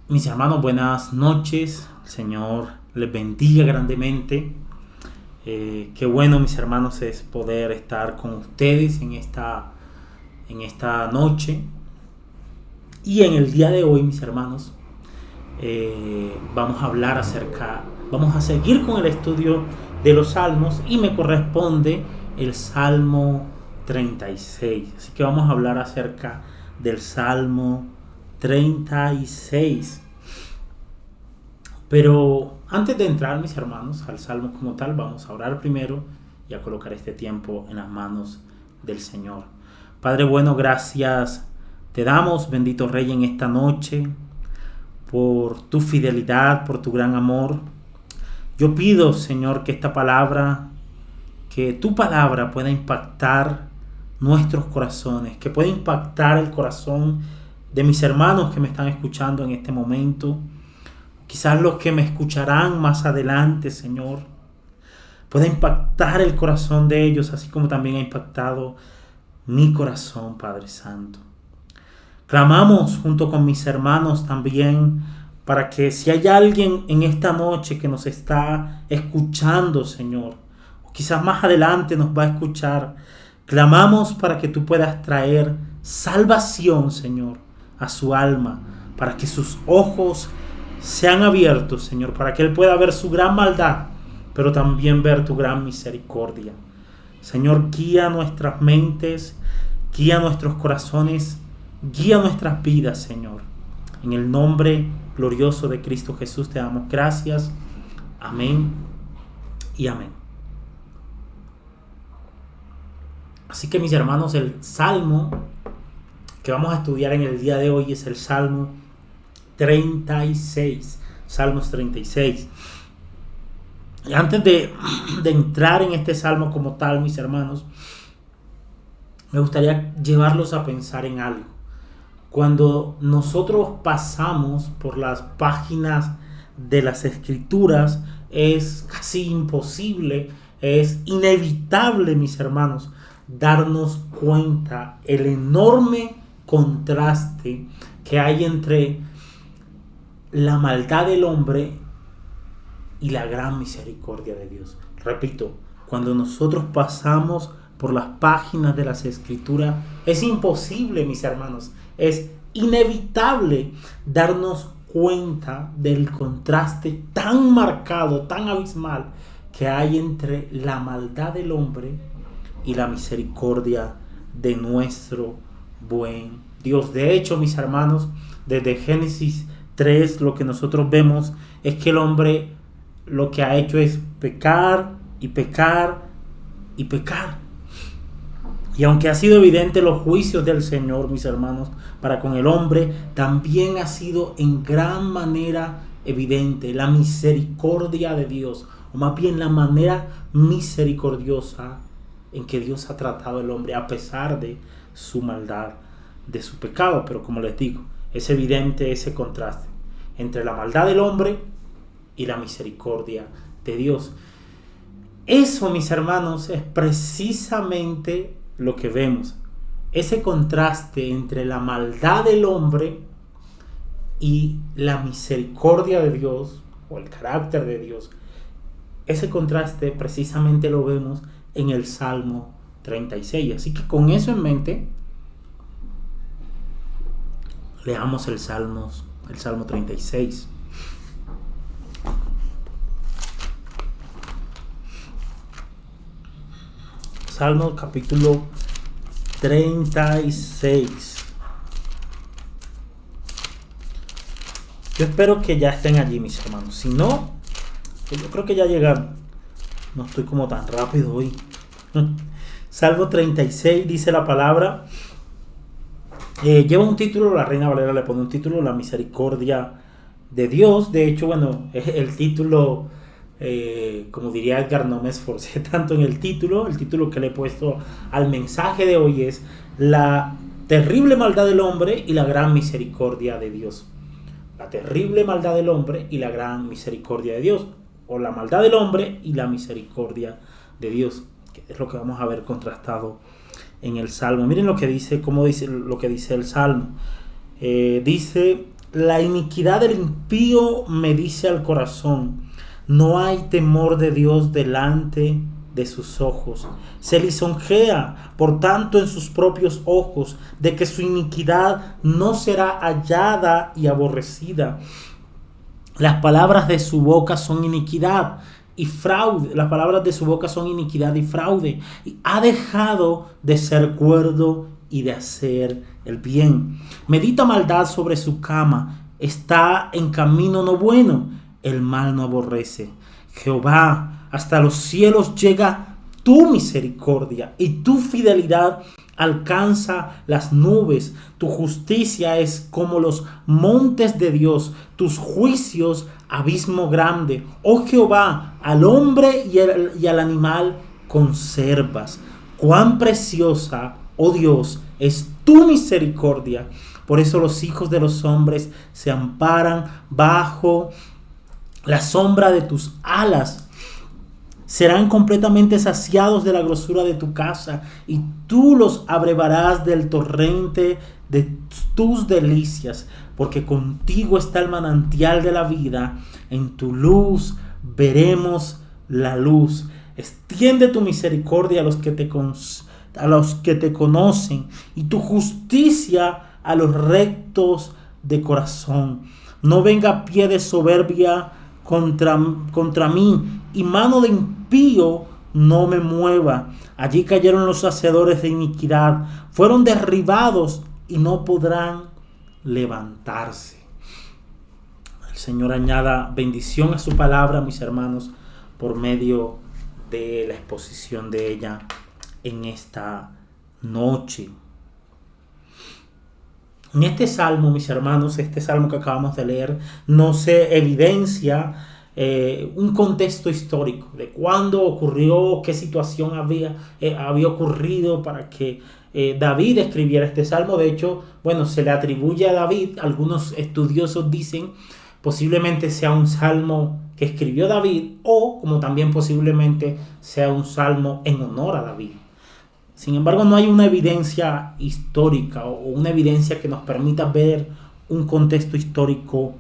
Mis hermanos, buenas noches. El Señor les bendiga grandemente. Qué bueno, mis hermanos, es poder estar con ustedes en esta noche. Y en el día de hoy, mis hermanos, vamos a seguir con el estudio de los salmos y me corresponde el Salmo 36. Así que vamos a hablar acerca del Salmo 36. Pero antes de entrar, mis hermanos, al salmo como tal, vamos a orar primero y a colocar este tiempo en las manos del Señor. Padre bueno, gracias te damos, bendito Rey, en esta noche, por tu fidelidad, por tu gran amor. Yo pido, Señor, que tu palabra pueda impactar nuestros corazones, que pueda impactar el corazón de mis hermanos que me están escuchando en este momento. Quizás los que me escucharán más adelante, Señor, pueda impactar el corazón de ellos, así como también ha impactado mi corazón, Padre Santo. Clamamos junto con mis hermanos también para que si hay alguien en esta noche que nos está escuchando, Señor, o quizás más adelante nos va a escuchar, clamamos para que tú puedas traer salvación, Señor, a su alma, para que sus ojos sean abiertos, Señor, para que Él pueda ver su gran maldad, pero también ver tu gran misericordia. Señor, guía nuestras mentes, guía nuestros corazones, guía nuestras vidas, Señor. En el nombre glorioso de Cristo Jesús te damos gracias. Amén y amén. Así que, mis hermanos, el salmo que vamos a estudiar en el día de hoy es el Salmo 36, Salmos 36. Y antes de entrar en este salmo como tal, mis hermanos, me gustaría llevarlos a pensar en algo. Cuando nosotros pasamos por las páginas de las Escrituras, es casi imposible, es inevitable, mis hermanos, darnos cuenta el enorme contraste que hay entre la maldad del hombre y la gran misericordia de Dios. Repito, cuando nosotros pasamos por las páginas de las Escrituras, es imposible, mis hermanos, es inevitable darnos cuenta del contraste tan marcado, tan abismal que hay entre la maldad del hombre y la misericordia de nuestro buen Dios. De hecho, mis hermanos, desde Génesis 3, lo que nosotros vemos es que el hombre lo que ha hecho es pecar y pecar y pecar. Y aunque ha sido evidente los juicios del Señor, mis hermanos, para con el hombre, también ha sido en gran manera evidente la misericordia de Dios, o más bien la manera misericordiosa en que Dios ha tratado al hombre a pesar de su maldad, de su pecado. Pero como les digo, es evidente ese contraste entre la maldad del hombre y la misericordia de Dios. Eso, mis hermanos, es precisamente lo que vemos. Ese contraste entre la maldad del hombre y la misericordia de Dios, o el carácter de Dios. Ese contraste precisamente lo vemos en el Salmo 36. Así que con eso en mente, leamos el Salmo 36. Salmo capítulo 36. Yo espero que ya estén allí, mis hermanos. Si no, pues yo creo que ya llegaron. No estoy como tan rápido hoy. Salmo 36 dice la palabra. Lleva un título, la Reina Valera le pone un título, la misericordia de Dios. De hecho, bueno, el título, como diría Edgar, no me esforcé tanto en el título. El título que le he puesto al mensaje de hoy es la terrible maldad del hombre y la gran misericordia de Dios. La terrible maldad del hombre y la gran misericordia de Dios. O la maldad del hombre y la misericordia de Dios. Que es lo que vamos a ver contrastado en el Salmo. Miren lo que dice, cómo dice lo que dice el Salmo. Dice: La iniquidad del impío me dice al corazón: no hay temor de Dios delante de sus ojos. Se lisonjea, por tanto, en sus propios ojos, de que su iniquidad no será hallada y aborrecida. Las palabras de su boca son iniquidad y fraude. Las palabras de su boca son iniquidad y fraude. Y ha dejado de ser cuerdo y de hacer el bien. Medita maldad sobre su cama. Está en camino no bueno. El mal no aborrece. Jehová, hasta los cielos llega tu misericordia y tu fidelidad alcanza las nubes. Tu justicia es como los montes de Dios, tus juicios abismo grande. Oh Jehová, al hombre y al animal conservas. Cuán preciosa, oh Dios, es tu misericordia. Por eso los hijos de los hombres se amparan bajo la sombra de tus alas. Serán completamente saciados de la grosura de tu casa, y tú los abrevarás del torrente de tus delicias, porque contigo está el manantial de la vida. En tu luz veremos la luz. Extiende tu misericordia a los que te conocen, y tu justicia a los rectos de corazón. No venga pie de soberbia contra mí, y mano de impío no me mueva. Allí cayeron los hacedores de iniquidad, fueron derribados y no podrán levantarse. El Señor añada bendición a su palabra, mis hermanos, por medio de la exposición de ella en esta noche. En este salmo, mis hermanos, este salmo que acabamos de leer, no se evidencia un contexto histórico de cuándo ocurrió, qué situación había ocurrido para que David escribiera este salmo. De hecho, se le atribuye a David. Algunos estudiosos dicen posiblemente sea un salmo que escribió David, o como también posiblemente sea un salmo en honor a David. Sin embargo, no hay una evidencia histórica o una evidencia que nos permita ver un contexto histórico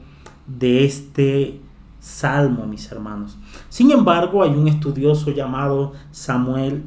de este salmo, mis hermanos. Sin embargo, hay un estudioso llamado Samuel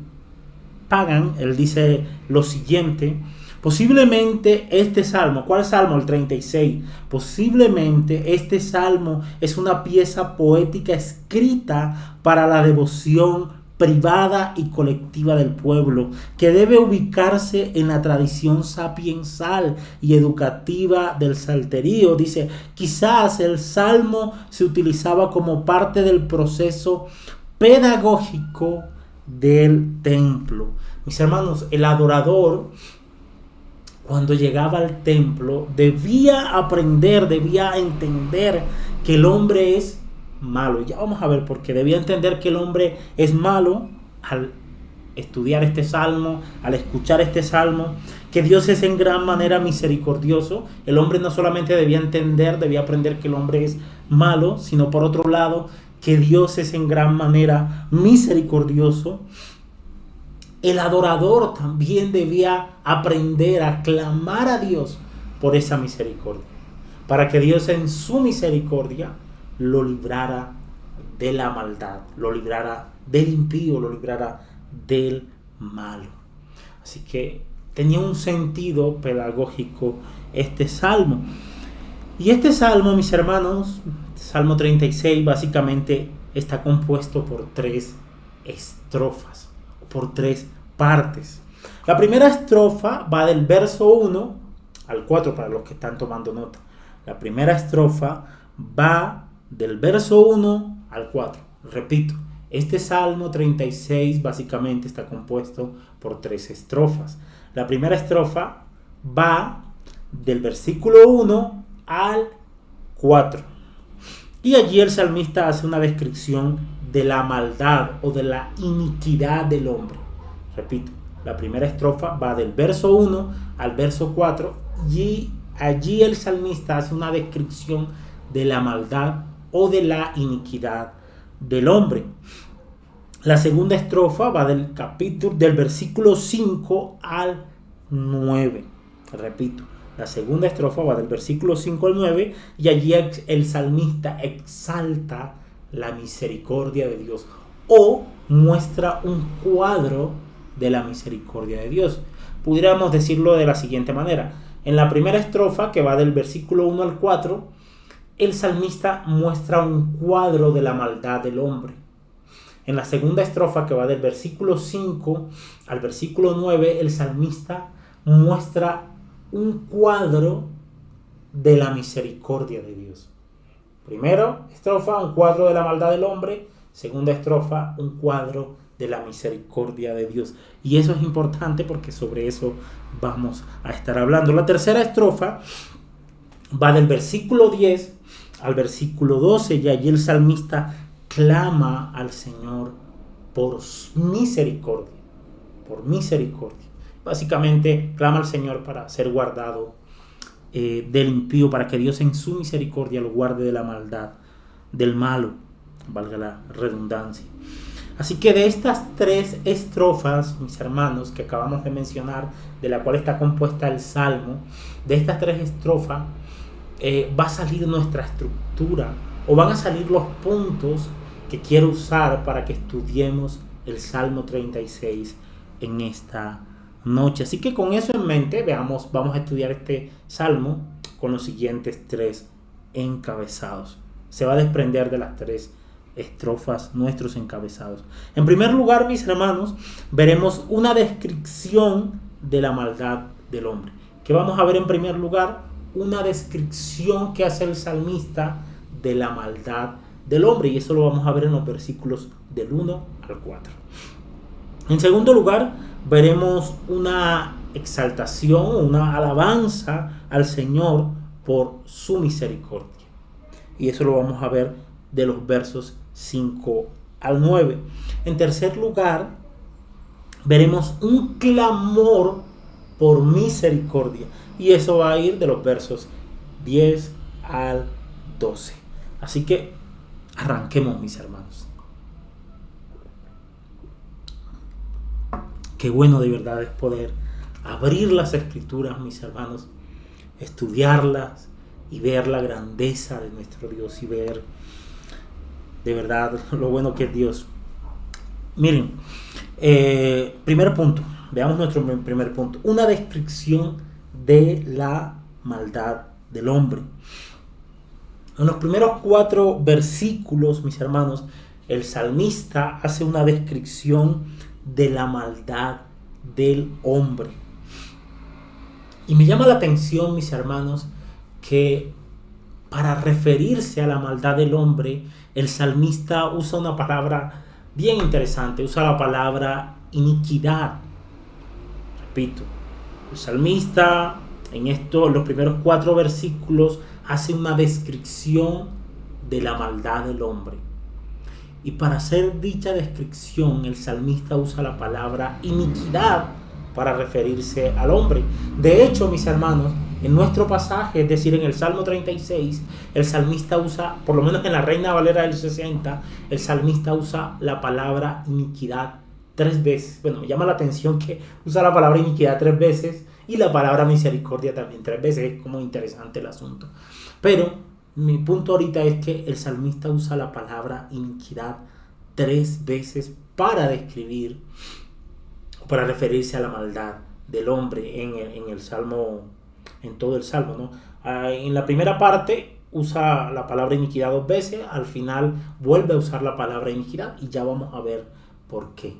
Pagan. Él dice lo siguiente: posiblemente este salmo, ¿cuál salmo? El 36. Posiblemente este salmo es una pieza poética escrita para la devoción privada y colectiva del pueblo, que debe ubicarse en la tradición sapiensal y educativa del salterio. Dice, quizás el salmo se utilizaba como parte del proceso pedagógico del templo. Mis hermanos, el adorador, cuando llegaba al templo, debía aprender, debía entender que el hombre es malo. Ya vamos a ver por qué. Debía entender que el hombre es malo al estudiar este salmo, al escuchar este salmo, que Dios es en gran manera misericordioso. El hombre no solamente debía entender, debía aprender que el hombre es malo, sino por otro lado, que Dios es en gran manera misericordioso. El adorador también debía aprender a clamar a Dios por esa misericordia, para que Dios en su misericordia lo librara de la maldad, lo librara del impío, lo librara del malo. Así que tenía un sentido pedagógico este salmo. Y este salmo, mis hermanos, Salmo 36, básicamente está compuesto por 3 estrofas, por 3 partes. La primera estrofa va del verso 1 al 4, para los que están tomando nota. La primera estrofa va del verso 1 al 4. Repito, este Salmo 36 básicamente está compuesto por 3 estrofas. La primera estrofa va del versículo 1 al 4. Y allí el salmista hace una descripción de la maldad o de la iniquidad del hombre. Repito, la primera estrofa va del verso 1 al verso 4 y allí el salmista hace una descripción de la maldad o de la iniquidad del hombre. La segunda estrofa va del versículo 5 al 9. Repito, La segunda estrofa va del versículo 5 al 9 y allí el salmista exalta la misericordia de Dios o muestra un cuadro de la misericordia de Dios. Pudiéramos decirlo de la siguiente manera. En la primera estrofa, que va del versículo 1 al 4, el salmista muestra un cuadro de la maldad del hombre. En la segunda estrofa, que va del versículo 5 al versículo 9, el salmista muestra un cuadro de la misericordia de Dios. Primero estrofa, un cuadro de la maldad del hombre. Segunda estrofa, un cuadro de la misericordia de Dios. Y eso es importante porque sobre eso vamos a estar hablando. La tercera estrofa va del versículo 10 al versículo 12 y allí el salmista clama al Señor por misericordia. Por misericordia. Básicamente clama al Señor para ser guardado del impío, para que Dios en su misericordia lo guarde de la maldad, del malo, valga la redundancia. Así que de estas tres estrofas, mis hermanos, que acabamos de mencionar, de la cual está compuesta el Salmo, de estas tres estrofas va a salir nuestra estructura, o van a salir los puntos que quiero usar para que estudiemos el Salmo 36 en esta noche. Así que con eso en mente, vamos a estudiar este Salmo con los siguientes tres encabezados. Se va a desprender de las tres estrofas nuestros encabezados. En primer lugar, mis hermanos, veremos una descripción de la maldad del hombre. ¿Qué vamos a ver en primer lugar? Una descripción que hace el salmista de la maldad del hombre, y eso lo vamos a ver en los versículos del 1 al 4. En segundo lugar, veremos una exaltación, una alabanza al Señor por su misericordia, y eso lo vamos a ver de los versos 5 al 9. En tercer lugar, veremos un clamor por misericordia, y eso va a ir de los versos 10 al 12. Así que arranquemos, mis hermanos. Qué bueno de verdad es poder abrir las escrituras, mis hermanos, estudiarlas y ver la grandeza de nuestro Dios y ver de verdad lo bueno que es Dios. Miren, primer punto, veamos nuestro primer punto, una descripción de la maldad del hombre. En los primeros 4 versículos, mis hermanos, el salmista hace una descripción de la maldad del hombre. Y me llama la atención, mis hermanos, que para referirse a la maldad del hombre, el salmista usa una palabra bien interesante, usa la palabra iniquidad. Repito, el salmista en los primeros 4 versículos hace una descripción de la maldad del hombre. Y para hacer dicha descripción, el salmista usa la palabra iniquidad para referirse al hombre. De hecho, mis hermanos, en nuestro pasaje, es decir, en el Salmo 36, el salmista usa, por lo menos en la Reina Valera del 60, el salmista usa la palabra iniquidad 3 veces. Bueno, me llama la atención que usa la palabra iniquidad 3 veces y la palabra misericordia también 3 veces. Es como interesante el asunto. Pero mi punto ahorita es que el salmista usa la palabra iniquidad 3 veces para describir, para referirse a la maldad del hombre en el Salmo, en todo el Salmo, ¿no? En la primera parte usa la palabra iniquidad 2 veces, al final vuelve a usar la palabra iniquidad y ya vamos a ver por qué.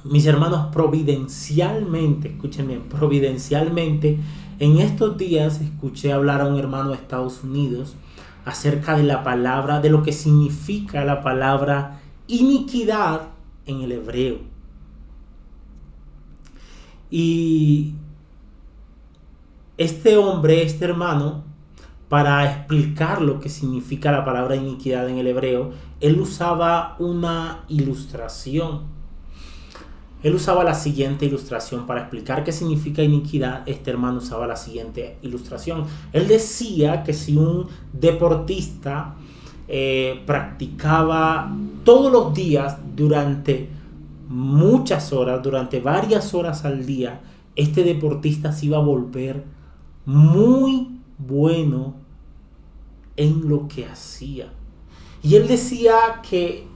Mis hermanos, providencialmente, escuchen bien, providencialmente, en estos días escuché hablar a un hermano de Estados Unidos acerca de la palabra, de lo que significa la palabra iniquidad en el hebreo. Y este hermano, para explicar lo que significa la palabra iniquidad en el hebreo, él usaba una ilustración. Él usaba la siguiente ilustración para explicar qué significa iniquidad. Este hermano usaba la siguiente ilustración. Él decía que si un deportista practicaba todos los días durante muchas horas, durante varias horas al día, este deportista se iba a volver muy bueno en lo que hacía. Y él decía que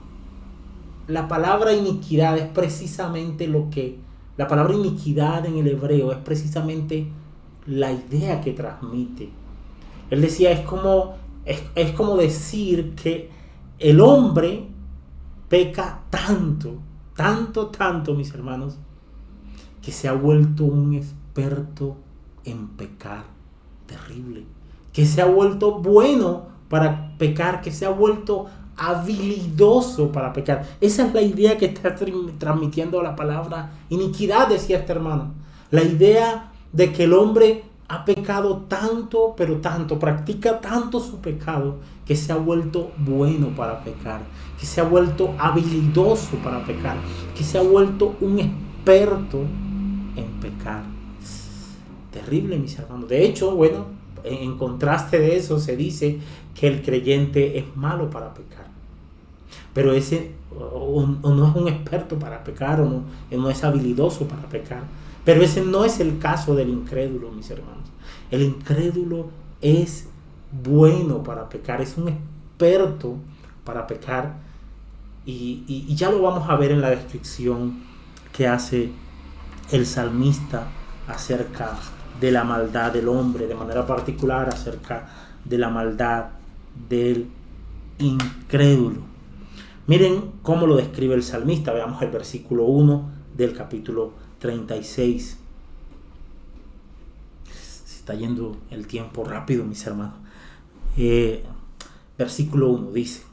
la palabra iniquidad es precisamente la palabra iniquidad en el hebreo es precisamente la idea que transmite. Él decía, es como decir que el hombre peca tanto, mis hermanos, que se ha vuelto un experto en pecar. Terrible. Que se ha vuelto bueno para pecar, que se ha vuelto habilidoso para pecar. Esa es la idea que está transmitiendo la palabra iniquidad, decía este hermano. La idea de que el hombre ha pecado tanto, pero tanto, practica tanto su pecado, que se ha vuelto bueno para pecar, que se ha vuelto habilidoso para pecar, que se ha vuelto un experto en pecar. Terrible, mis hermanos. De hecho, bueno, en contraste de eso se dice que el creyente es malo para pecar. Pero ese o no es un experto para pecar, o no es habilidoso para pecar. Pero ese no es el caso del incrédulo, mis hermanos. El incrédulo es bueno para pecar, es un experto para pecar. Y ya lo vamos a ver en la descripción que hace el salmista acerca de la maldad del hombre, de manera particular acerca de la maldad del incrédulo. Miren cómo lo describe el salmista. Veamos el versículo 1 del capítulo 36. Se está yendo el tiempo rápido, mis hermanos. Versículo 1 dice: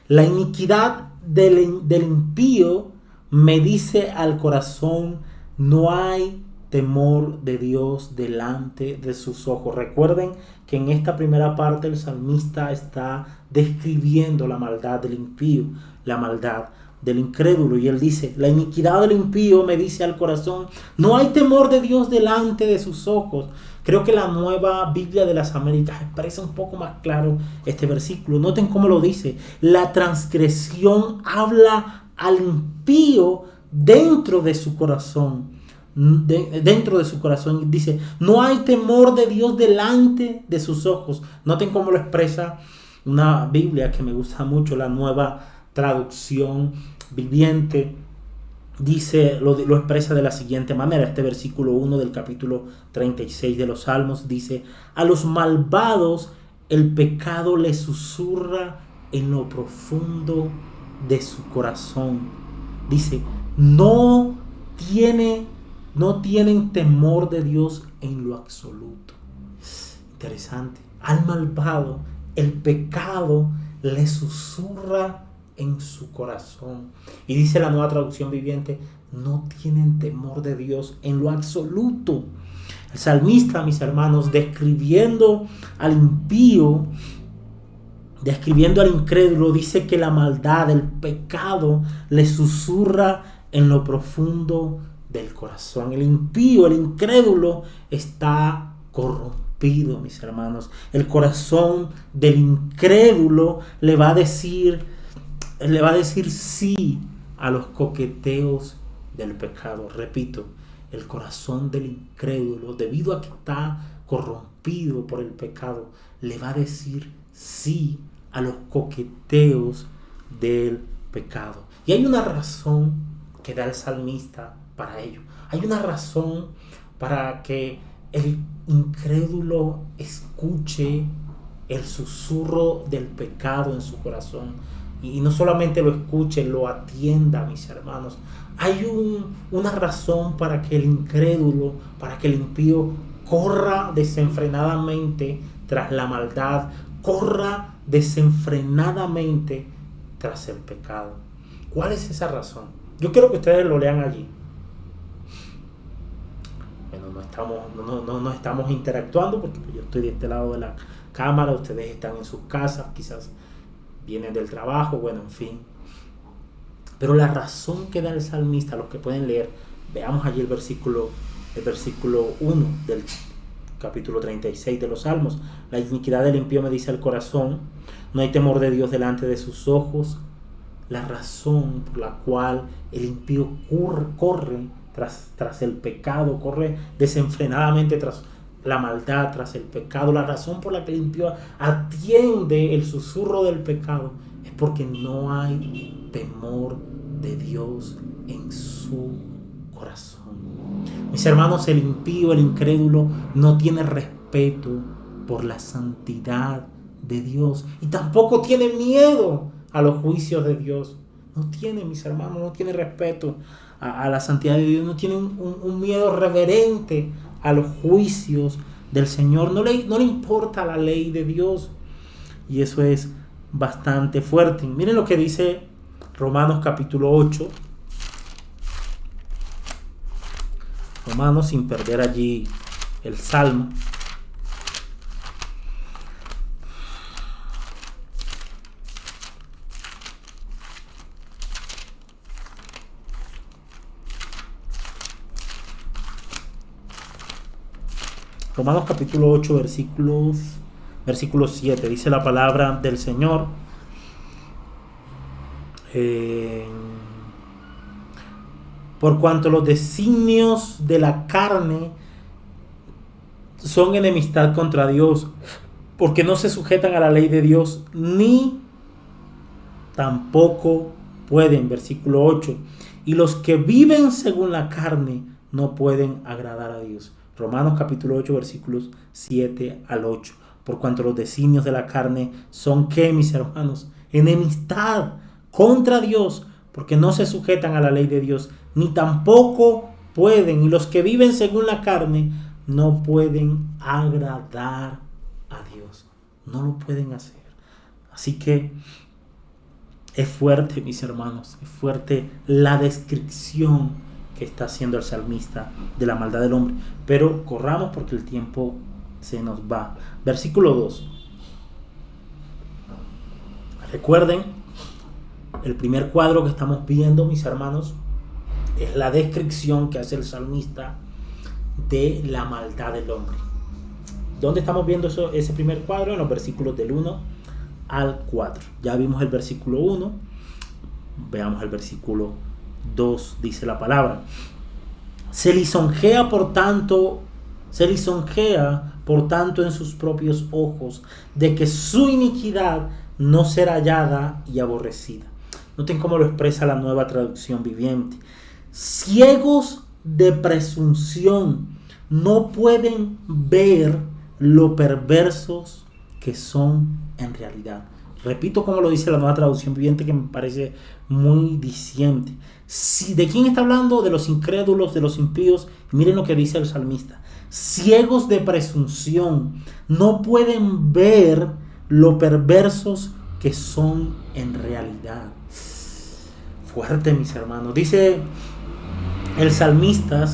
la iniquidad del impío me dice al corazón, no hay temor de Dios delante de sus ojos. Recuerden que en esta primera parte el salmista está describiendo la maldad del impío, la maldad del incrédulo, y él dice: la iniquidad del impío me dice al corazón, no hay temor de Dios delante de sus ojos. Creo que la Nueva Biblia de las Américas expresa un poco más claro este versículo. Noten cómo lo dice: la transgresión habla al impío dentro de su corazón. Dentro de su corazón dice, no hay temor de Dios delante de sus ojos. Noten cómo lo expresa una Biblia que me gusta mucho, la Nueva Traducción Viviente. Dice, lo expresa de la siguiente manera. Este versículo 1 del capítulo 36 de los Salmos dice: a los malvados el pecado les susurra en lo profundo de su corazón. Dice, no tienen temor de Dios en lo absoluto. Interesante. Al malvado el pecado le susurra en su corazón. Y dice la Nueva Traducción Viviente, no tienen temor de Dios en lo absoluto. El salmista, mis hermanos, describiendo al impío, describiendo al incrédulo, dice que la maldad, el pecado, le susurra en lo profundo del corazón. El impío, el incrédulo, está corrompido, mis hermanos. El corazón del incrédulo le va a decir sí a los coqueteos del pecado. Repito, el corazón del incrédulo, debido a que está corrompido por el pecado, le va a decir sí a los coqueteos del pecado. Y hay una razón que da el salmista para ello. Hay una razón para que el incrédulo escuche el susurro del pecado en su corazón. Y no solamente lo escuche, lo atienda, mis hermanos. Hay una razón para que el incrédulo, para que el impío corra desenfrenadamente tras la maldad, corra desenfrenadamente tras el pecado. ¿Cuál es esa razón? Yo quiero que ustedes lo lean allí. Bueno, no estamos interactuando porque yo estoy de este lado de la cámara, ustedes están en sus casas, quizás vienen del trabajo, bueno, en fin. Pero la razón que da el salmista, los que pueden leer, veamos allí el versículo 1 del capítulo 36 de los Salmos. La iniquidad del impío me dice al corazón, no hay temor de Dios delante de sus ojos. La razón por la cual el impío corre tras el pecado, corre desenfrenadamente tras la maldad, tras el pecado. La razón por la que el impío atiende el susurro del pecado es porque no hay temor de Dios en su corazón. Mis hermanos, el impío, el incrédulo, no tiene respeto por la santidad de Dios y tampoco tiene miedo a los juicios de Dios. No tiene, mis hermanos, no tiene respeto a la santidad de Dios, no tiene un miedo reverente a los juicios del Señor, no le importa la ley de Dios, y eso es bastante fuerte. Miren lo que dice Romanos capítulo 8. Romanos, sin perder allí el Salmo. Romanos capítulo 8, versículo 7, dice la palabra del Señor. Por cuanto los designios de la carne son enemistad contra Dios, porque no se sujetan a la ley de Dios, ni tampoco pueden, versículo 8, y los que viven según la carne no pueden agradar a Dios. Romanos capítulo 8, versículos 7 al 8. Por cuanto los designios de la carne son, ¿qué, mis hermanos? Enemistad contra Dios, porque no se sujetan a la ley de Dios, ni tampoco pueden, y los que viven según la carne no pueden agradar a Dios, no lo pueden hacer. Así que es fuerte, mis hermanos, es fuerte la descripción que está haciendo el salmista de la maldad del hombre. Pero corramos porque el tiempo se nos va. Versículo 2. Recuerden, el primer cuadro que estamos viendo, mis hermanos, es la descripción que hace el salmista de la maldad del hombre. ¿Dónde estamos viendo ese primer cuadro? En los versículos del 1 al 4. Ya vimos el versículo 1, veamos el versículo 2. Dice la palabra: se lisonjea por tanto en sus propios ojos, de que su iniquidad no será hallada y aborrecida. Noten cómo lo expresa la Nueva Traducción Viviente. Ciegos de presunción, no pueden ver lo perversos que son en realidad. Repito como lo dice la Nueva Traducción Viviente, que me parece muy diciente. ¿De quién está hablando? De los incrédulos, de los impíos. Miren lo que dice el salmista: ciegos de presunción, no pueden ver lo perversos que son en realidad. Fuerte, mis hermanos. Dice el salmista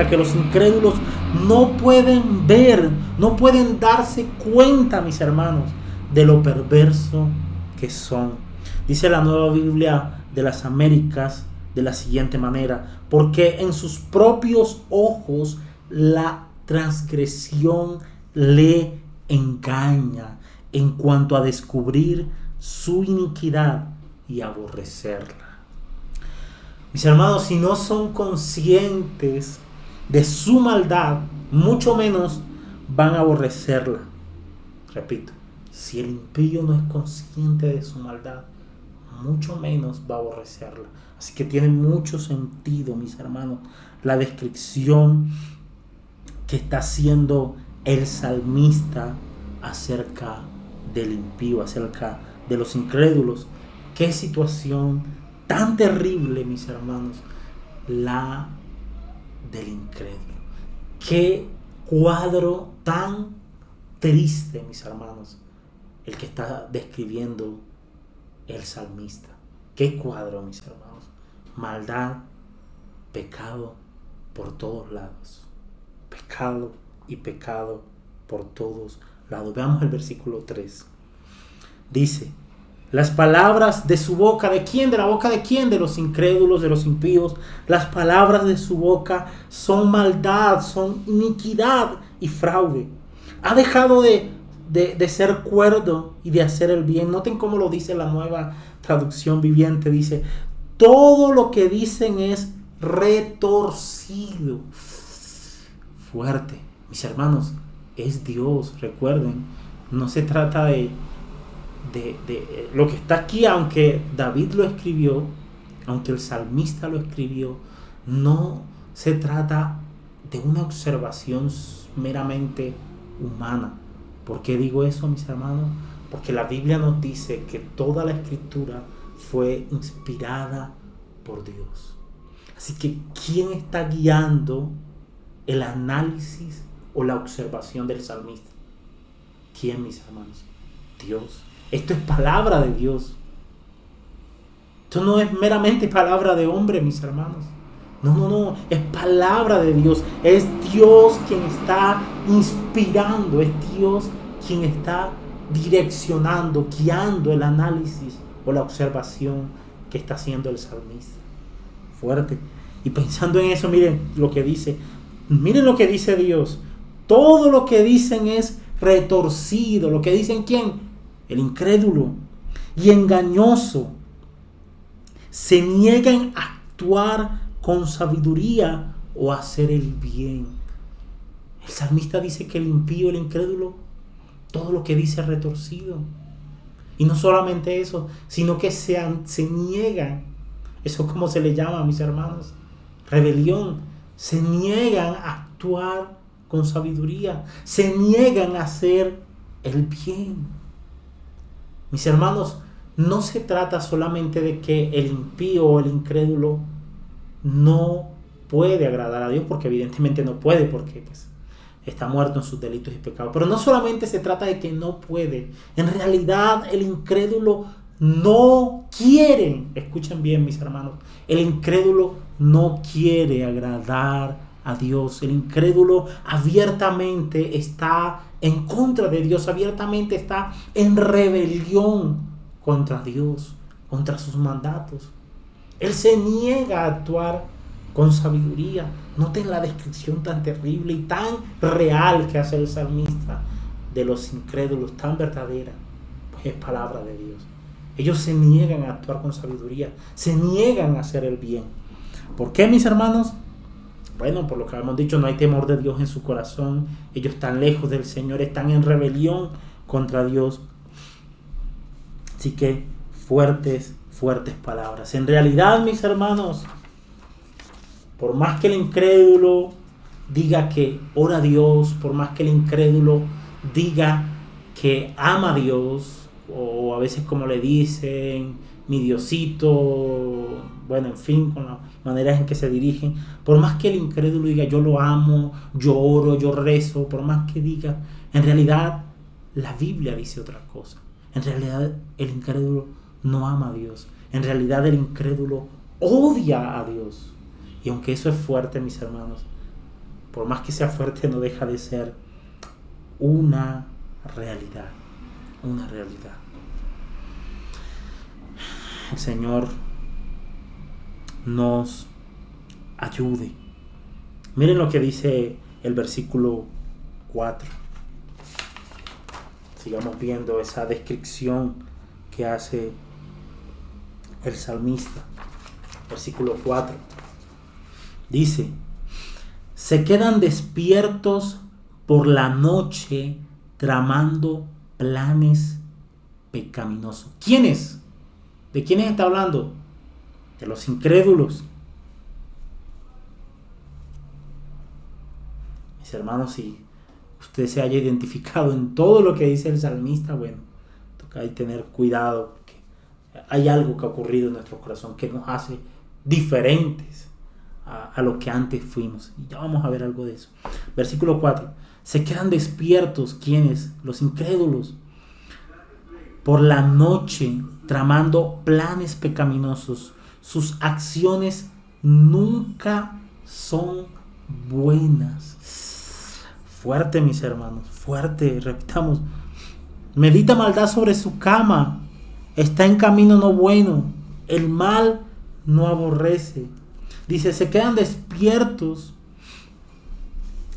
que los incrédulos no pueden ver, no pueden darse cuenta, mis hermanos, de lo perverso que son. Dice la Nueva Biblia de las Américas de la siguiente manera: porque en sus propios ojos la transgresión le engaña en cuanto a descubrir su iniquidad y aborrecerla. Mis hermanos, si no son conscientes de su maldad, mucho menos van a aborrecerla. Repito, si el impío no es consciente de su maldad, mucho menos va a aborrecerla. Así que tiene mucho sentido, mis hermanos, la descripción que está haciendo el salmista acerca del impío, acerca de los incrédulos. Qué situación tan terrible, mis hermanos, la del incrédulo. Qué cuadro tan triste, mis hermanos, el que está describiendo el salmista. Qué cuadro, mis hermanos. Maldad, pecado por todos lados. Pecado y pecado por todos lados. Veamos el versículo 3. Dice: las palabras de su boca, ¿de quién? ¿De la boca de quién? De los incrédulos, de los impíos. Las palabras de su boca son maldad, son iniquidad y fraude. Ha dejado de ser cuerdo y de hacer el bien. Noten cómo lo dice la Nueva Traducción Viviente. Dice: todo lo que dicen es retorcido. Fuerte. Mis hermanos, es Dios, recuerden. No se trata de lo que está aquí, aunque David lo escribió, aunque el salmista lo escribió, no se trata de una observación meramente humana. ¿Por qué digo eso, mis hermanos? Porque la Biblia nos dice que toda la escritura fue inspirada por Dios. Así que, ¿quién está guiando el análisis o la observación del salmista? ¿Quién, mis hermanos? Dios. Esto es palabra de Dios. Esto no es meramente palabra de hombre, mis hermanos. No, es palabra de Dios. Es Dios quien está inspirando, es Dios quien está direccionando, guiando el análisis o la observación que está haciendo el salmista. Fuerte. Y pensando en eso, miren lo que dice Dios. Todo lo que dicen es retorcido. Lo que dicen, ¿quién? El incrédulo y engañoso. Se niegan a actuar con sabiduría o a hacer el bien. El salmista dice que el impío, el incrédulo, todo lo que dice es retorcido. Y no solamente eso, sino que se niegan. Eso es como se le llama, mis hermanos, rebelión. Se niegan a actuar con sabiduría. Se niegan a hacer el bien. Mis hermanos, no se trata solamente de que el impío o el incrédulo no puede agradar a Dios, porque evidentemente no puede, porque pues está muerto en sus delitos y pecados. Pero no solamente se trata de que no puede. En realidad el incrédulo no quiere. Escuchen bien, mis hermanos. El incrédulo no quiere agradar a Dios. El incrédulo abiertamente está en contra de Dios. Abiertamente está en rebelión contra Dios, contra sus mandatos. Él se niega a actuar con sabiduría. Noten la descripción tan terrible y tan real que hace el salmista de los incrédulos, tan verdadera, pues es palabra de Dios. Ellos se niegan a actuar con sabiduría, se niegan a hacer el bien. ¿Por qué, mis hermanos? Bueno, por lo que hemos dicho, no hay temor de Dios en su corazón. Ellos están lejos del Señor, están en rebelión contra Dios. Así que fuertes palabras. En realidad, mis hermanos, por más que el incrédulo diga que ora a Dios, por más que el incrédulo diga que ama a Dios, o a veces como le dicen, mi Diosito, bueno, en fin, con las maneras en que se dirigen, por más que el incrédulo diga yo lo amo, yo oro, yo rezo, por más que diga, en realidad la Biblia dice otra cosa. En realidad el incrédulo no ama a Dios. En realidad el incrédulo odia a Dios. Y aunque eso es fuerte, mis hermanos, por más que sea fuerte, no deja de ser una realidad. Una realidad. El Señor nos ayude. Miren lo que dice el versículo 4. Sigamos viendo esa descripción que hace el salmista. Versículo 4. Dice: se quedan despiertos por la noche tramando planes pecaminosos. ¿Quiénes? ¿De quiénes está hablando? De los incrédulos. Mis hermanos, si usted se haya identificado en todo lo que dice el salmista, bueno, toca ahí tener cuidado, porque hay algo que ha ocurrido en nuestro corazón que nos hace diferentes a lo que antes fuimos. Y ya vamos a ver algo de eso. Versículo 4. Se quedan despiertos, ¿quiénes? Los incrédulos. Por la noche, tramando planes pecaminosos. Sus acciones nunca son buenas. Fuerte, mis hermanos, fuerte, repitamos. Medita maldad sobre su cama. Está en camino no bueno. El mal no aborrece. Dice, se quedan despiertos.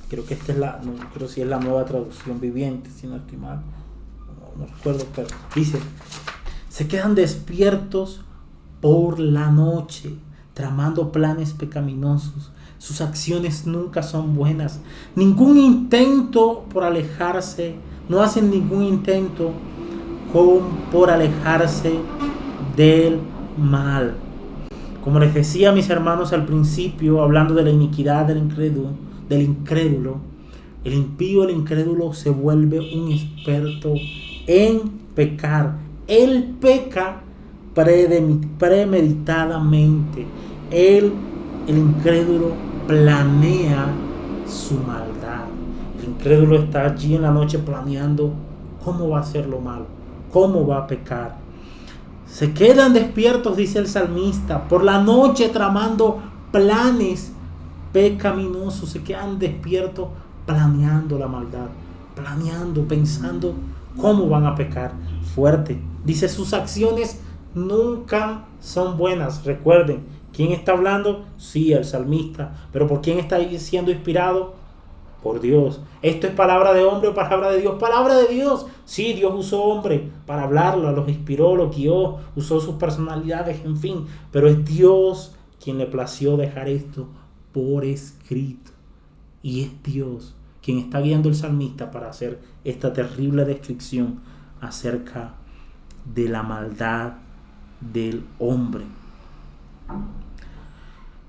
Creo que esta es no creo si es la Nueva Traducción Viviente, si no estoy mal. No recuerdo, pero dice, se quedan despiertos por la noche, tramando planes pecaminosos. Sus acciones nunca son buenas. Ningún intento por alejarse, no hacen ningún intento por alejarse del mal. Como les decía, mis hermanos, al principio, hablando de la iniquidad del incrédulo, el impío, el incrédulo, se vuelve un experto en pecar. Él peca premeditadamente. El incrédulo planea su maldad. El incrédulo está allí en la noche planeando cómo va a hacer lo malo, cómo va a pecar. Se quedan despiertos, dice el salmista, por la noche tramando planes pecaminosos. Se quedan despiertos planeando la maldad, pensando cómo van a pecar. Fuerte. Dice, sus acciones nunca son buenas. Recuerden, ¿quién está hablando? Sí, el salmista. ¿Pero por quién está siendo inspirado? Por Dios. ¿Esto es palabra de hombre o palabra de Dios? Palabra de Dios. Sí, Dios usó hombre para hablarlo, los inspiró, los guió, usó sus personalidades, en fin. Pero es Dios quien le plació dejar esto por escrito. Y es Dios quien está guiando al salmista para hacer esta terrible descripción acerca de la maldad del hombre.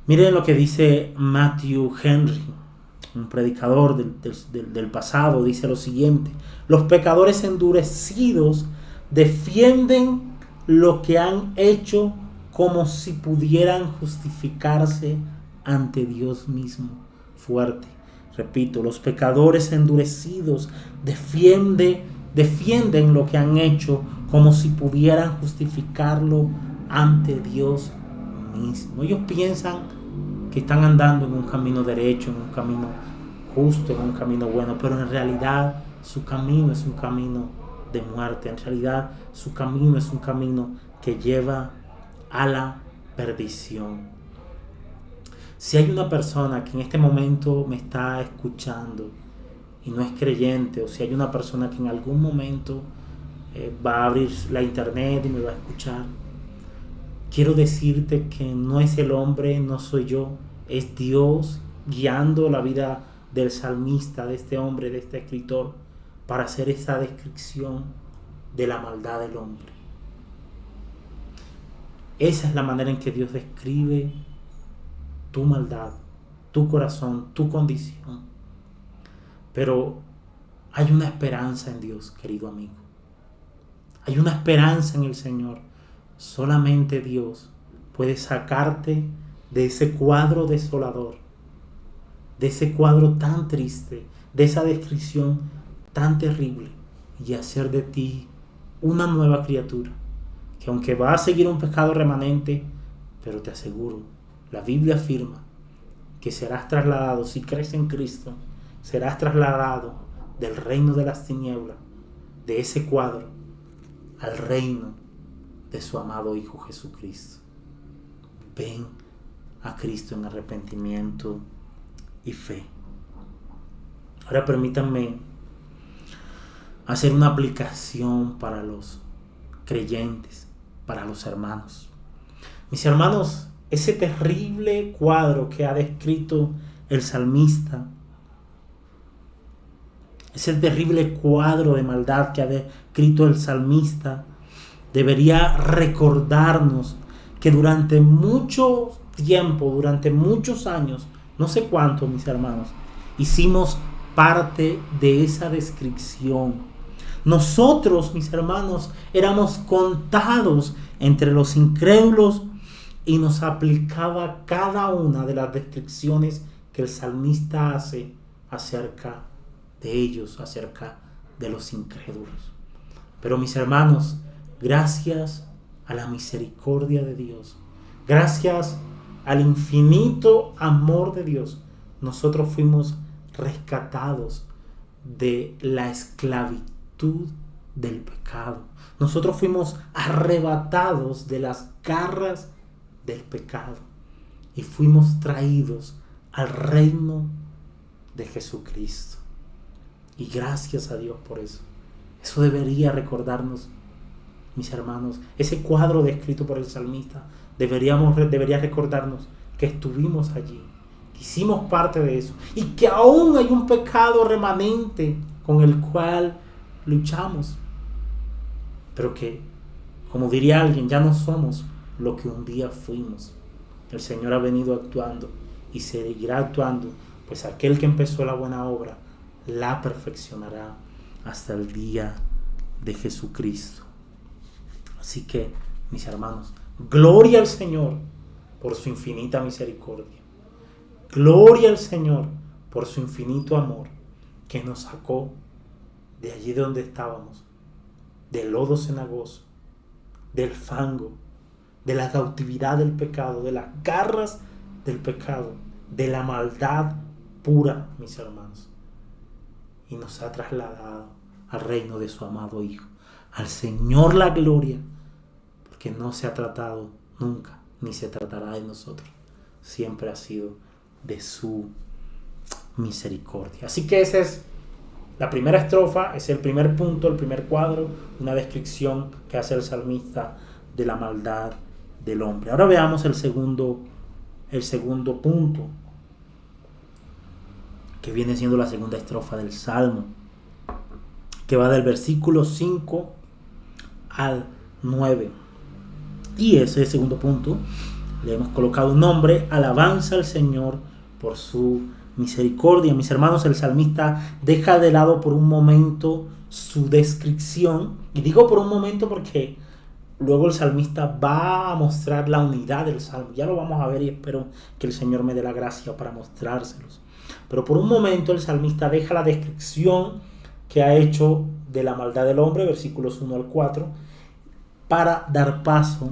Miren lo que dice Matthew Henry, un predicador del pasado. Dice lo siguiente: los pecadores endurecidos defienden lo que han hecho como si pudieran justificarse ante Dios mismo. Fuerte. Repito, los pecadores endurecidos defienden lo que han hecho como si pudieran justificarlo ante Dios mismo. Ellos piensan que están andando en un camino derecho, en un camino justo, en un camino bueno, pero en realidad su camino es un camino de muerte. En realidad su camino es un camino que lleva a la perdición. Si hay una persona que en este momento me está escuchando y no es creyente, o si hay una persona que en algún momento va a abrir la internet y me va a escuchar, quiero decirte que no es el hombre, no soy yo, es Dios guiando la vida del salmista, de este hombre, de este escritor, para hacer esa descripción de la maldad del hombre. Esa es la manera en que Dios describe tu maldad, tu corazón, tu condición. Pero hay una esperanza en Dios, querido amigo. Hay una esperanza en el Señor. Solamente Dios puede sacarte de ese cuadro desolador, de ese cuadro tan triste, de esa descripción tan terrible, y hacer de ti una nueva criatura, que aunque va a seguir un pecado remanente, pero te aseguro, la Biblia afirma que serás trasladado, si crees en Cristo, serás trasladado del reino de las tinieblas, de ese cuadro, al reino de su amado Hijo Jesucristo. Ven a Cristo en arrepentimiento y fe. Ahora permítanme hacer una aplicación para los creyentes, para los hermanos. Mis hermanos, ese terrible cuadro que ha descrito el salmista, ese terrible cuadro de maldad que ha descrito el salmista, debería recordarnos que durante mucho tiempo, durante muchos años, no sé cuánto, mis hermanos, hicimos parte de esa descripción. Nosotros, mis hermanos, éramos contados entre los incrédulos y nos aplicaba cada una de las descripciones que el salmista hace acerca de ellos, acerca de los incrédulos. Pero mis hermanos, gracias a la misericordia de Dios, gracias al infinito amor de Dios, nosotros fuimos rescatados de la esclavitud del pecado. Nosotros fuimos arrebatados de las garras del pecado y fuimos traídos al reino de Jesucristo. Y gracias a Dios por eso. Eso debería recordarnos mis hermanos, ese cuadro descrito por el salmista, debería recordarnos que estuvimos allí, que hicimos parte de eso y que aún hay un pecado remanente con el cual luchamos, pero que, como diría alguien, ya no somos lo que un día fuimos. El Señor ha venido actuando y seguirá actuando, pues aquel que empezó la buena obra la perfeccionará hasta el día de Jesucristo. Así que, mis hermanos, gloria al Señor por su infinita misericordia. Gloria al Señor por su infinito amor, que nos sacó de allí donde estábamos, del lodo cenagoso, del fango, de la cautividad del pecado, de las garras del pecado, de la maldad pura, mis hermanos, y nos ha trasladado al reino de su amado Hijo. Al Señor la gloria, porque no se ha tratado nunca, ni se tratará de nosotros. Siempre ha sido de su misericordia. Así que esa es la primera estrofa, es el primer punto, el primer cuadro, una descripción que hace el salmista de la maldad del hombre. Ahora veamos el segundo punto, que viene siendo la segunda estrofa del Salmo, que va del versículo 5 al 9. Y ese segundo punto le hemos colocado un nombre: alabanza al Señor por su misericordia. Mis hermanos, el salmista deja de lado por un momento su descripción, y digo por un momento porque luego el salmista va a mostrar la unidad del salmo. Ya lo vamos a ver y espero que el Señor me dé la gracia para mostrárselos. Pero por un momento el salmista deja la descripción que ha hecho de la maldad del hombre, versículos 1 al 4, para dar paso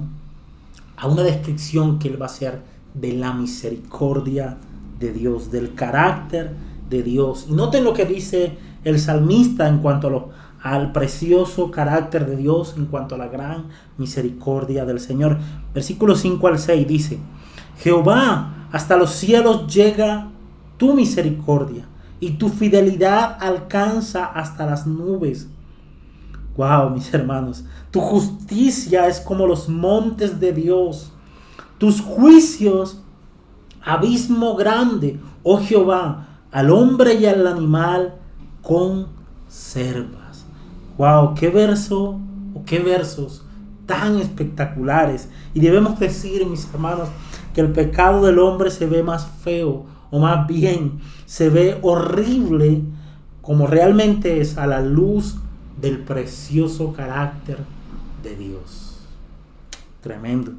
a una descripción que él va a hacer de la misericordia de Dios, del carácter de Dios. Y noten lo que dice el salmista en cuanto al precioso carácter de Dios, en cuanto a la gran misericordia del Señor. Versículos 5 al 6 dice: Jehová, hasta los cielos llega tu misericordia, y tu fidelidad alcanza hasta las nubes. Wow, mis hermanos, tu justicia es como los montes de Dios, tus juicios abismo grande, oh Jehová, al hombre y al animal conservas. Wow, qué verso o qué versos tan espectaculares. Y debemos decir, mis hermanos, que el pecado del hombre se ve más feo, o más bien se ve horrible, como realmente es, a la luz del precioso carácter de Dios. Tremendo.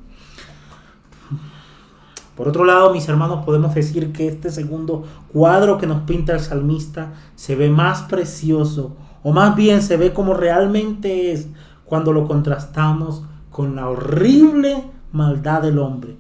Por otro lado, mis hermanos, podemos decir que este segundo cuadro que nos pinta el salmista se ve más precioso, o más bien se ve como realmente es, cuando lo contrastamos con la horrible maldad del hombre.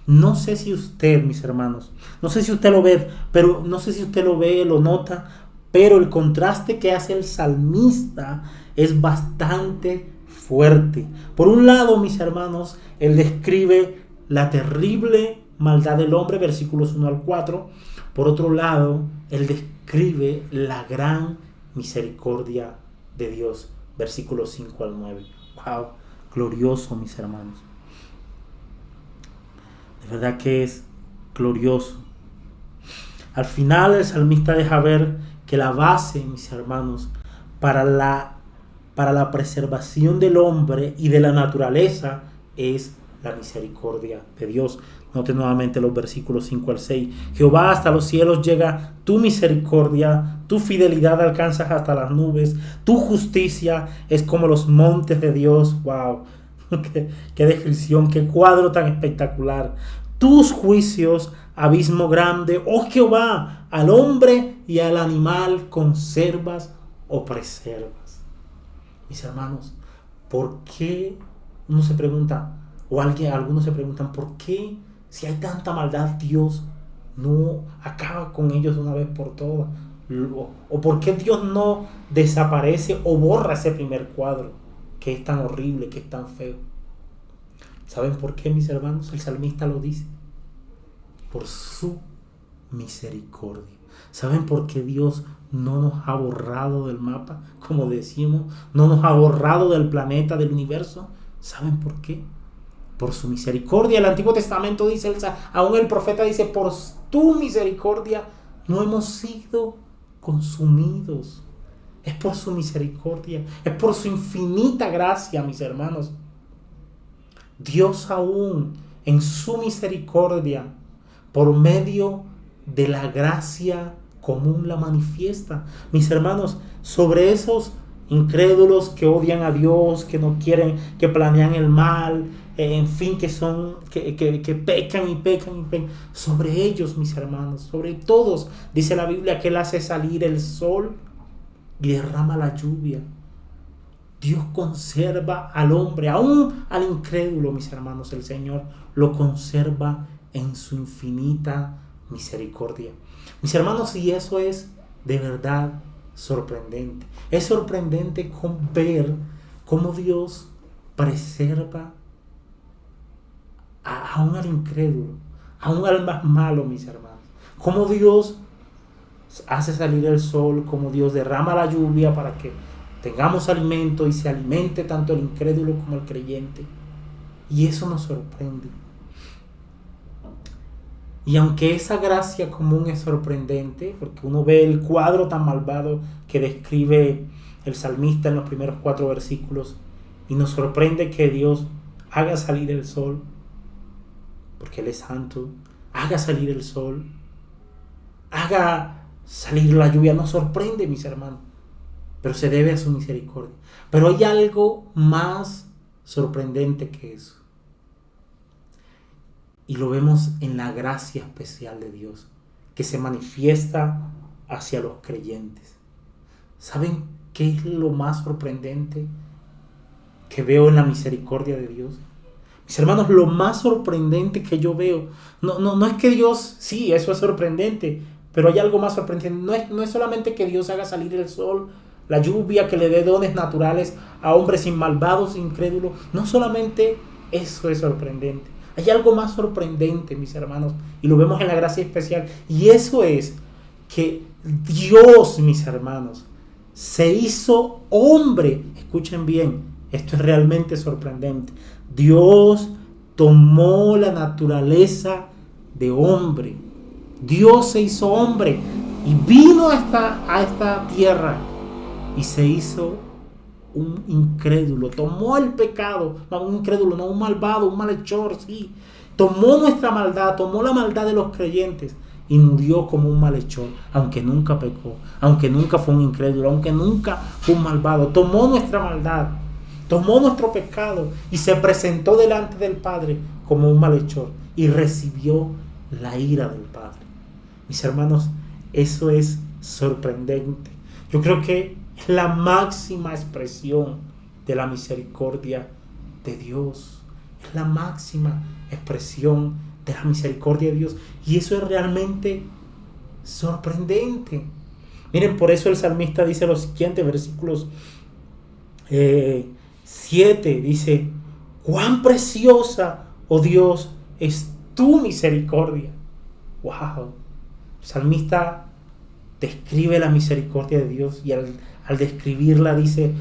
No sé si usted, mis hermanos, no sé si usted lo ve, lo nota, pero el contraste que hace el salmista es bastante fuerte. Por un lado, mis hermanos, él describe la terrible maldad del hombre, versículos 1 al 4. Por otro lado, él describe la gran misericordia de Dios, versículos 5 al 9. Wow, glorioso, mis hermanos. De verdad que es glorioso. Al final el salmista deja ver que la base, mis hermanos, para la preservación del hombre y de la naturaleza es la misericordia de Dios. Note nuevamente los versículos 5 al 6. Jehová, hasta los cielos llega tu misericordia, tu fidelidad alcanzas hasta las nubes, tu justicia es como los montes de Dios. Wow, qué descripción, qué cuadro tan espectacular. Tus juicios, abismo grande, oh Jehová, al hombre y al animal conservas o preservas. Mis hermanos, ¿por qué uno se pregunta, o algunos se preguntan, por qué si hay tanta maldad Dios no acaba con ellos de una vez por todas? ¿O por qué Dios no desaparece o borra ese primer cuadro que es tan horrible, que es tan feo? ¿Saben por qué, mis hermanos? El salmista lo dice: por su misericordia. ¿Saben por qué Dios no nos ha borrado del mapa, como decimos, no nos ha borrado del planeta, del universo. ¿Saben por qué? Por su misericordia. El Antiguo Testamento dice, aún el profeta dice, por tu misericordia no hemos sido consumidos. Es por su misericordia, es por su infinita gracia, mis hermanos. Dios aún en su misericordia, por medio de la gracia común, la manifiesta. Mis hermanos, sobre esos incrédulos que odian a Dios, que no quieren, que planean el mal, en fin, que pecan y pecan, sobre ellos, mis hermanos, sobre todos, dice la Biblia que Él hace salir el sol y derrama la lluvia. Dios conserva al hombre, aún al incrédulo, mis hermanos, el Señor lo conserva en su infinita misericordia. Mis hermanos, y eso es de verdad sorprendente. Es sorprendente ver cómo Dios preserva aún al incrédulo, aún al más malo, mis hermanos. Cómo Dios hace salir el sol, cómo Dios derrama la lluvia para que tengamos alimento y se alimente tanto el incrédulo como el creyente. Y eso nos sorprende. Y aunque esa gracia común es sorprendente, porque uno ve el cuadro tan malvado que describe el salmista en los primeros 4 versículos, y nos sorprende que Dios haga salir el sol, porque Él es santo, haga salir el sol, haga salir la lluvia, nos sorprende, mis hermanos, pero se debe a su misericordia. Pero hay algo más sorprendente que eso. Y lo vemos en la gracia especial de Dios, que se manifiesta hacia los creyentes. ¿Saben qué es lo más sorprendente que veo en la misericordia de Dios? Mis hermanos, lo más sorprendente que yo veo, no es que Dios, sí, eso es sorprendente, pero hay algo más sorprendente. No es solamente que Dios haga salir el sol, la lluvia, que le dé dones naturales a hombres malvados, incrédulos. No solamente eso es sorprendente. Hay algo más sorprendente, mis hermanos, y lo vemos en la gracia especial, y eso es que Dios, mis hermanos, se hizo hombre. Escuchen bien, esto es realmente sorprendente. Dios tomó la naturaleza de hombre. Dios se hizo hombre y vino a esta tierra y se hizo un incrédulo, tomó el pecado, no un incrédulo, no un malvado, un malhechor, sí, tomó nuestra maldad, tomó la maldad de los creyentes y murió como un malhechor, aunque nunca pecó, aunque nunca fue un incrédulo, aunque nunca fue un malvado, tomó nuestra maldad, tomó nuestro pecado y se presentó delante del Padre como un malhechor y recibió la ira del Padre. Mis hermanos, eso es sorprendente. Yo creo que es la máxima expresión de la misericordia de Dios. Es la máxima expresión de la misericordia de Dios. Y eso es realmente sorprendente. Miren, por eso el salmista dice los siguientes versículos 7. Dice, cuán preciosa, oh Dios, es tu misericordia. Wow. El salmista describe la misericordia de Dios y al describirla dice,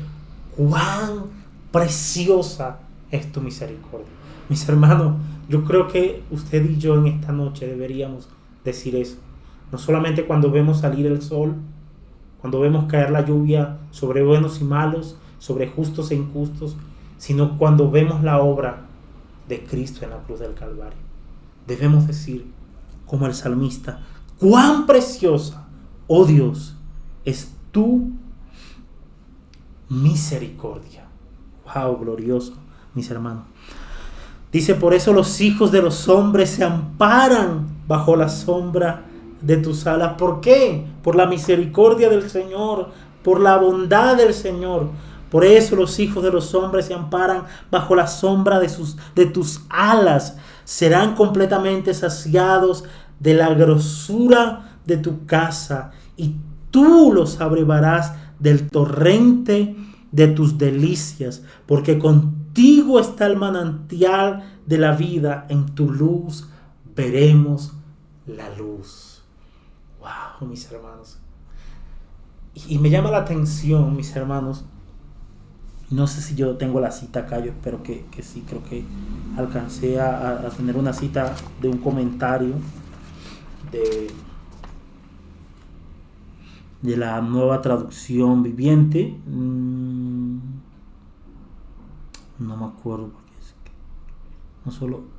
cuán preciosa es tu misericordia. Mis hermanos, yo creo que usted y yo en esta noche deberíamos decir eso. No solamente cuando vemos salir el sol, cuando vemos caer la lluvia sobre buenos y malos, sobre justos e injustos, sino cuando vemos la obra de Cristo en la cruz del Calvario. Debemos decir, como el salmista, cuán preciosa, oh Dios, es tu misericordia. Wow, glorioso, mis hermanos. Dice, por eso los hijos de los hombres se amparan bajo la sombra de tus alas. ¿Por qué? Por la misericordia del Señor, por la bondad del Señor. Por eso los hijos de los hombres se amparan bajo la sombra de tus alas. Serán completamente saciados de la grosura de tu casa, y tú los abrevarás del torrente de tus delicias, porque contigo está el manantial de la vida, en tu luz veremos la luz. Wow, mis hermanos, Y me llama la atención, mis hermanos, no sé si yo tengo la cita acá, yo espero que sí, creo que alcancé a tener una cita de un comentario de, de la Nueva Traducción Viviente. No me acuerdo porque es que no solo...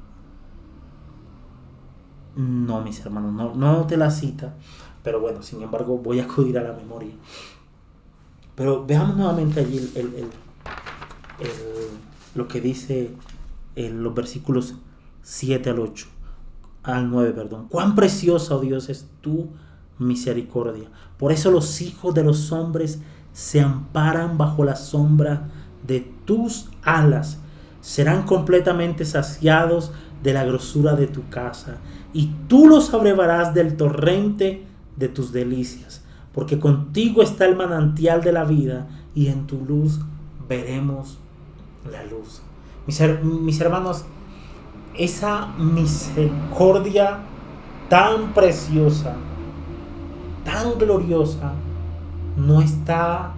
No, mis hermanos, no te la cita, pero bueno, sin embargo voy a acudir a la memoria. Pero veamos nuevamente allí lo que dice en los versículos 7 al 8, al 9, perdón. Cuán preciosa, oh Dios, es tu misericordia. Por eso los hijos de los hombres se amparan bajo la sombra de tus alas. Serán completamente saciados de la grosura de tu casa, y tú los abrevarás del torrente de tus delicias, porque contigo está el manantial de la vida, y en tu luz veremos la luz. Mis hermanos, esa misericordia tan preciosa, tan gloriosa, no está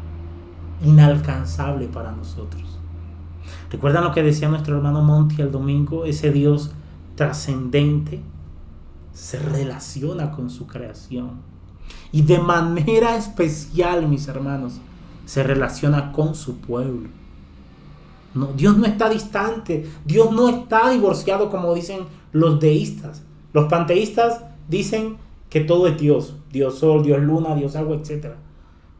inalcanzable para nosotros. ¿Recuerdan lo que decía nuestro hermano Monty el domingo? Ese Dios trascendente se relaciona con su creación. Y de manera especial, mis hermanos, se relaciona con su pueblo. No, Dios no está distante. Dios no está divorciado como dicen los deístas. Los panteístas dicen que todo es Dios. Dios sol, Dios luna, Dios agua, etc.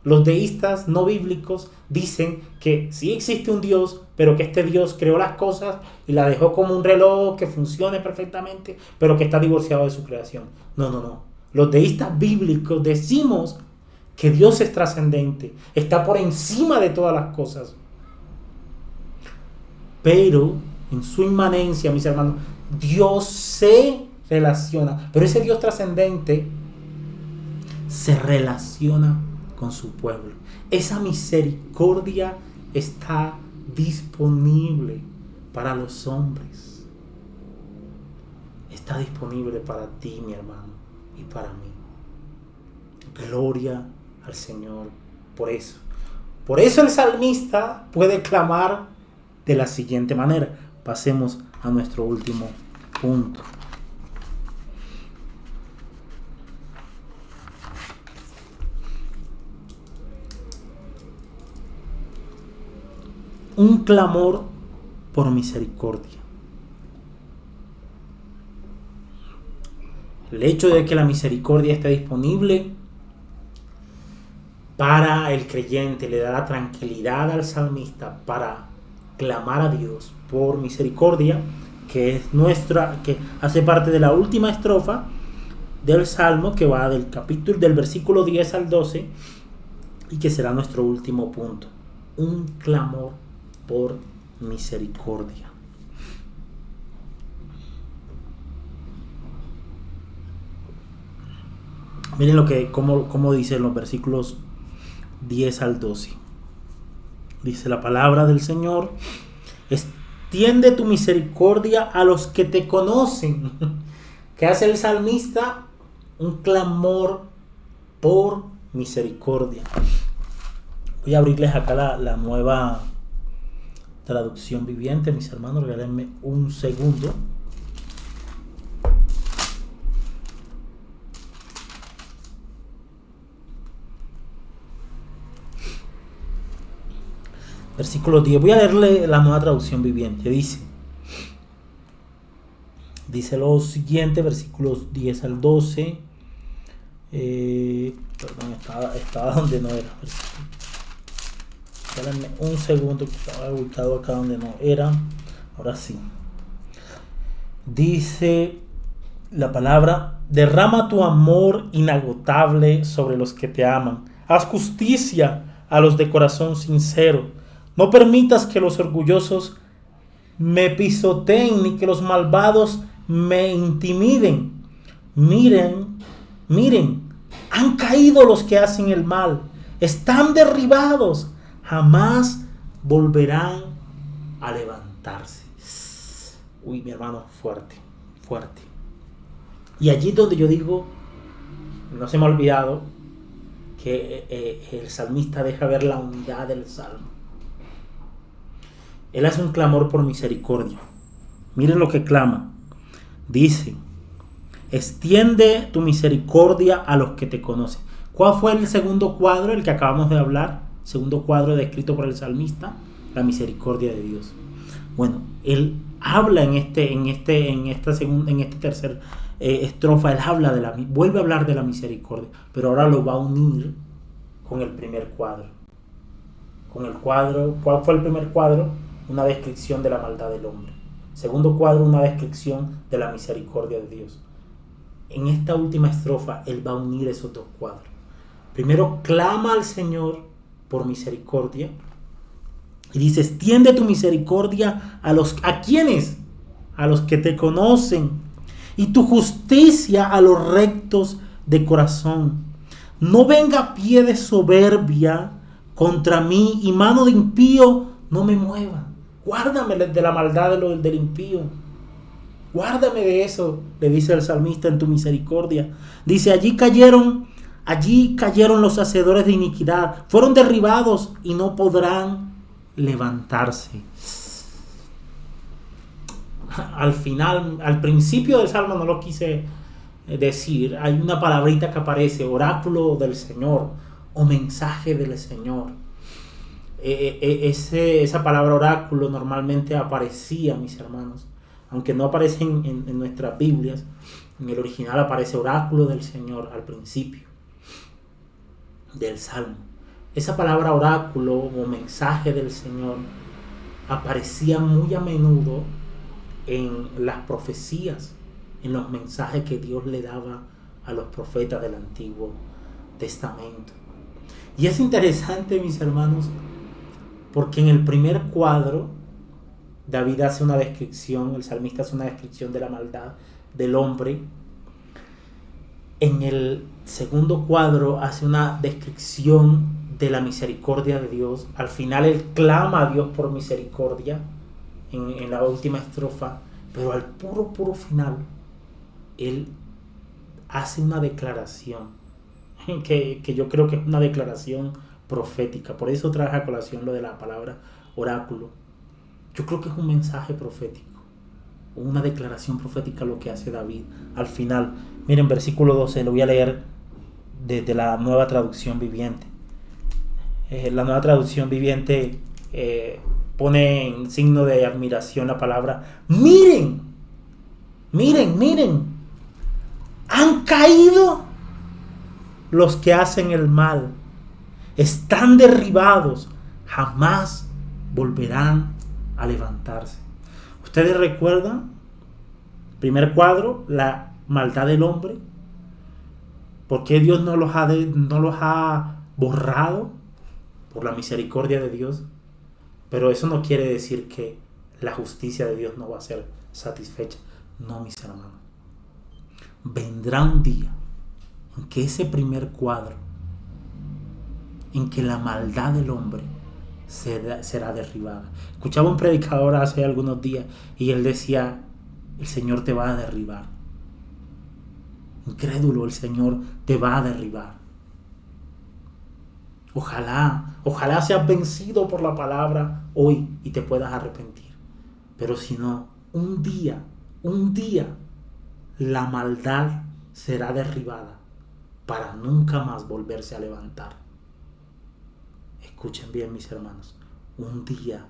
Los deístas no bíblicos dicen que sí existe un Dios, pero que este Dios creó las cosas y la dejó como un reloj que funcione perfectamente, pero que está divorciado de su creación. No. Los deístas bíblicos decimos que Dios es trascendente, está por encima de todas las cosas. Pero en su inmanencia, mis hermanos, Dios se relaciona, pero ese Dios trascendente se relaciona con su pueblo. Esa misericordia está disponible para los hombres. Está disponible para ti, mi hermano, y para mí. Gloria al Señor por eso. Por eso el salmista puede clamar de la siguiente manera. Pasemos a nuestro último punto. Un clamor por misericordia. El hecho de que la misericordia esté disponible para el creyente le da la tranquilidad al salmista para clamar a Dios por misericordia, que es que hace parte de la última estrofa del Salmo, que va del versículo 10 al 12, y que será nuestro último punto. Un clamor por misericordia. Miren cómo dice los versículos 10 al 12. Dice la palabra del Señor: extiende tu misericordia a los que te conocen. ¿Qué hace el salmista? Un clamor por misericordia. Voy a abrirles acá la Nueva Traducción Viviente, mis hermanos, regálenme un segundo. Versículo 10. Voy a leerle la Nueva Traducción Viviente. Dice lo siguiente, versículos 10 al 12. Perdón, estaba donde no era. Espérenme un segundo, que estaba ubicado acá donde no era. Ahora sí. Dice la palabra: derrama tu amor inagotable sobre los que te aman. Haz justicia a los de corazón sincero. No permitas que los orgullosos me pisoteen, ni que los malvados me intimiden. Miren, han caído los que hacen el mal. Están derribados. Jamás volverán a levantarse. Uy, mi hermano, fuerte. Y allí donde yo digo, no se me ha olvidado que el salmista deja ver la unidad del salmo. Él hace un clamor por misericordia. Miren lo que clama. Dice: extiende tu misericordia a los que te conocen. ¿Cuál fue el segundo cuadro, el que acabamos de hablar? Segundo cuadro descrito por el salmista: la misericordia de Dios. Bueno, él habla en esta tercera estrofa, él vuelve a hablar de la misericordia, pero ahora lo va a unir con el primer cuadro. ¿Cuál fue el primer cuadro? Una descripción de la maldad del hombre. Segundo cuadro, una descripción de la misericordia de Dios. En esta última estrofa, él va a unir esos dos cuadros. Primero, clama al Señor por misericordia. Y dice: extiende tu misericordia ¿a quiénes? A los que te conocen. Y tu justicia a los rectos de corazón. No venga pie de soberbia contra mí, y mano de impío no me mueva. Guárdame de la maldad del impío. Guárdame de eso, le dice el salmista, en tu misericordia. Dice: allí cayeron los hacedores de iniquidad. Fueron derribados y no podrán levantarse. Al principio del salmo no lo quise decir. Hay una palabrita que aparece: oráculo del Señor o mensaje del Señor. Esa palabra oráculo normalmente aparecía, mis hermanos, aunque no aparece en nuestras Biblias. En el original aparece oráculo del Señor al principio del salmo. Esa palabra oráculo o mensaje del Señor aparecía muy a menudo en las profecías, en los mensajes que Dios le daba a los profetas del Antiguo Testamento. Y es interesante, mis hermanos, porque en el primer cuadro David hace una descripción, el salmista hace una descripción de la maldad del hombre. En el segundo cuadro hace una descripción de la misericordia de Dios. Al final él clama a Dios por misericordia en la última estrofa, pero al puro final él hace una declaración que yo creo que es una declaración profética. Por eso traje a colación lo de la palabra oráculo. Yo creo que es un mensaje profético, una declaración profética lo que hace David al final. Miren, versículo 12, lo voy a leer desde la Nueva Traducción Viviente. La Nueva Traducción Viviente pone en signo de admiración la palabra: miren, han caído los que hacen el mal, están derribados, jamás volverán a levantarse. ¿Ustedes recuerdan? Primer cuadro, la maldad del hombre. ¿Por qué Dios no los ha borrado? Por la misericordia de Dios. Pero eso no quiere decir que la justicia de Dios no va a ser satisfecha. No, mis hermanos. Vendrá un día en que ese primer cuadro, en que la maldad del hombre será derribada. Escuchaba un predicador hace algunos días y él decía: el Señor te va a derribar. Incrédulo, el Señor te va a derribar. Ojalá seas vencido por la palabra hoy y te puedas arrepentir. Pero si no, un día, la maldad será derribada para nunca más volverse a levantar. Escuchen bien, mis hermanos. Un día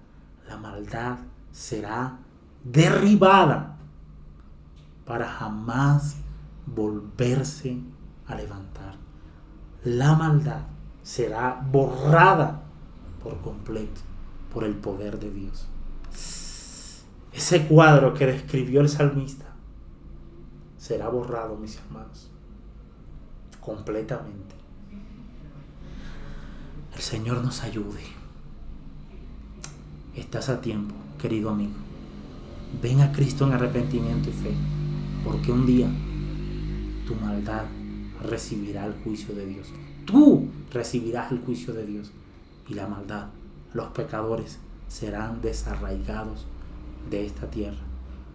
la maldad será derribada para jamás volverse a levantar. La maldad será borrada por completo por el poder de Dios. Ese cuadro que describió el salmista será borrado, mis hermanos, completamente. El Señor nos ayude. Estás a tiempo, querido amigo. Ven a Cristo en arrepentimiento y fe, porque un día tu maldad recibirá el juicio de Dios. Tú recibirás el juicio de Dios, y la maldad, los pecadores, serán desarraigados de esta tierra.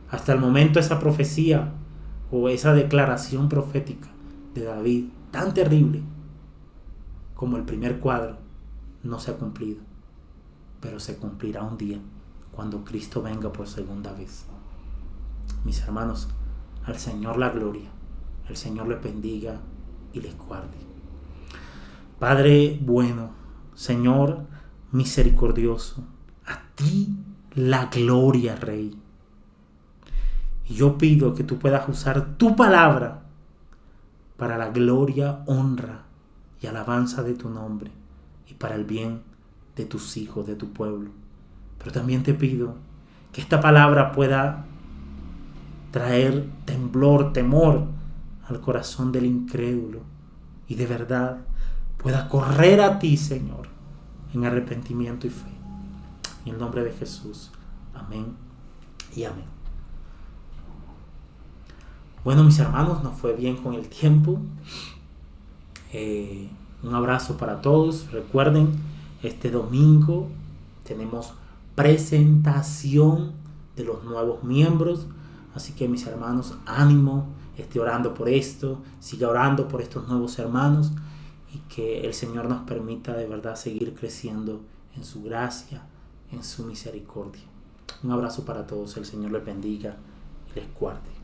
Hasta el momento, esa profecía o esa declaración profética de David, tan terrible, como el primer cuadro, no se ha cumplido, pero se cumplirá un día cuando Cristo venga por segunda vez. Mis hermanos, al Señor la gloria, el Señor les bendiga y les guarde. Padre bueno, Señor misericordioso, a ti la gloria, Rey. Y yo pido que tú puedas usar tu palabra para la gloria, honra y alabanza de tu nombre y para el bien de tus hijos, de tu pueblo. Pero también te pido que esta palabra pueda traer temblor, temor al corazón del incrédulo y de verdad pueda correr a ti, Señor, en arrepentimiento y fe. En el nombre de Jesús. Amén y amén. Bueno, mis hermanos, nos fue bien con el tiempo. Un abrazo para todos. Recuerden, este domingo tenemos presentación de los nuevos miembros. Así que, mis hermanos, ánimo. Esté orando por esto. Siga orando por estos nuevos hermanos. Y que el Señor nos permita de verdad seguir creciendo en su gracia, en su misericordia. Un abrazo para todos. El Señor les bendiga y les guarde.